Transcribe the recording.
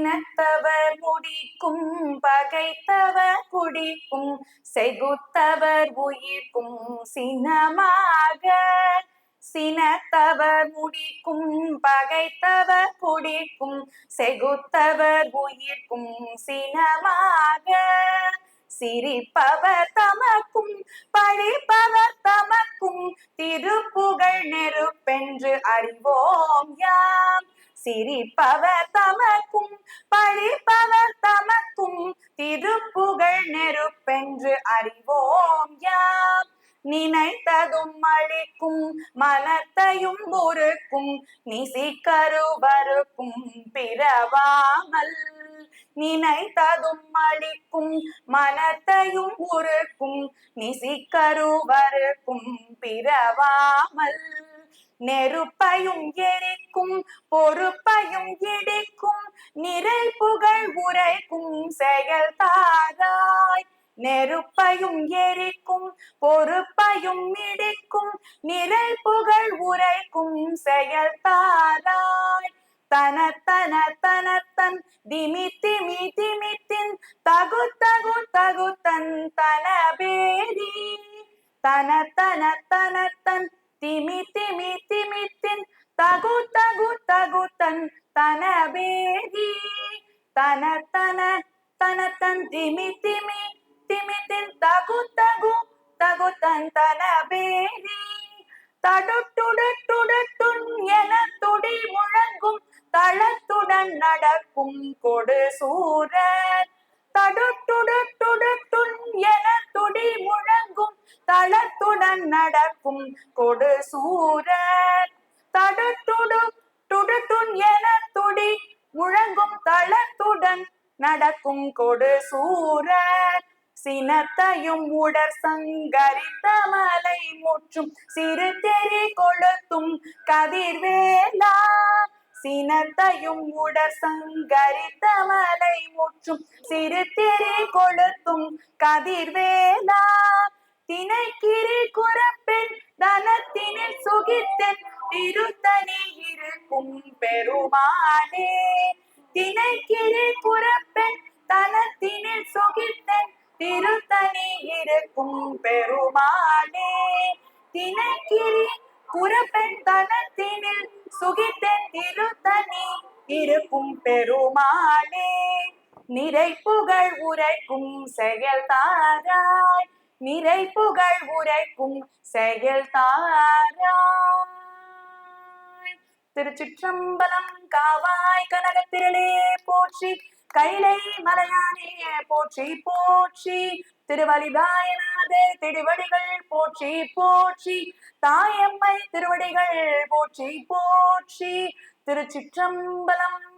சினத்தவர் முடிக்கும் பகைத்தவர் குடிக்கும் செகுத்தவர் உயிர்க்கும் சினமாக. சினத்தவர் முடிக்கும் பகைத்தவர் குடிக்கும் செகுத்தவர் உயிர்க்கும் சினமாக. சிரிப்பவர் தமக்கும் பழிப்பவர் தமக்கும் திருப்புகழ் நெருப்பென்று அறிவோம் யாம். சிரிப்பவர் தமக்கும் பழிப்பவர் தமக்கும் திருப்புகழ் நெருப்பென்று அறிவோம் யாம். நினைத்ததும் அழிக்கும் மனத்தையும் முறுக்கும் நிசிக்கருவருக்கும் பிறவாமல். நினைத்ததும் அழிக்கும் மனத்தையும் உருக்கும் நிசிக்கருவருக்கும் பிறவாமல். நெருப்பையும் எரிக்கும் பொறுப்பையும் இடிக்கும் நிறை புகழ் உரைக்கும் செயல் தாராய். நெருப்பையும் எரிக்கும் பொறுப்பையும் இடிக்கும் நிறை புகழ் உரைக்கும் செயல் தாராய். தன தன தனத்தன் திமி திமி திமித்தின் தகு தகு தகுத்தன் தனபேரி. தன தன தனத்தன் திமி திமி திமித்தின் தகு தகு தகுத்தன் தனபேரி. தன தன தனத்தன் திமி திமி திமித்தின் தகு தகு தகுத்தன் தனபேரி. தடுட்டுடுட்டுடுட்டுன் என துடி முழங்கும் தளத்துடன் நடக்கும் கொடு சூரர். தடுட்டுடுட்டுடுட்டுன் என துடி முழங்கும் தளத்துடன் நடக்கும் கொடு சூரர். தடுட்டுடுட்டுடுட்டுன் என துடி முழங்கும் தளத்துடன் நடக்கும் கொடு சூரர். சினத்தையும் உடற் சங்கரித்த மலை முற்றும் சிறு தெறி கொளுத்தும் கதிர்வேலா. சினத்தையும் உடற் சங்கரித்த மலை முற்றும் சிறு தெறி கொளுத்தும் கதிர்வேலா. தினைக்கிரி குரப்பெண் தனத்தினில் சுகித்தென் திருத்தனி இருக்கும் பெருமானே. தினைக்கிரி குரப்பெண் தனத்தினில் சுகித்தென் திருத்தனி இருக்கும் பெருமானே. தினைக்கிரி குரப்பெண் தனத்தினில் சுகித்தென் திருத்தனி இருக்கும் பெருமானே. நிறை புகழ் உரைக்கும் செயல் தாராய். நிறை புகழ் உரைக்கும் செயல் தாராய். திருச்சிற்றம்பலம். காவாய் கனகத்திரளே போற்றி. கைலை மலையானே போற்றி போற்றி. திருவலிதாயநாதர் திருவடிகள் போற்றி போற்றி. தாயம்மை திருவடிகள் போற்றி போற்றி. திருச்சிற்றம்பலம்.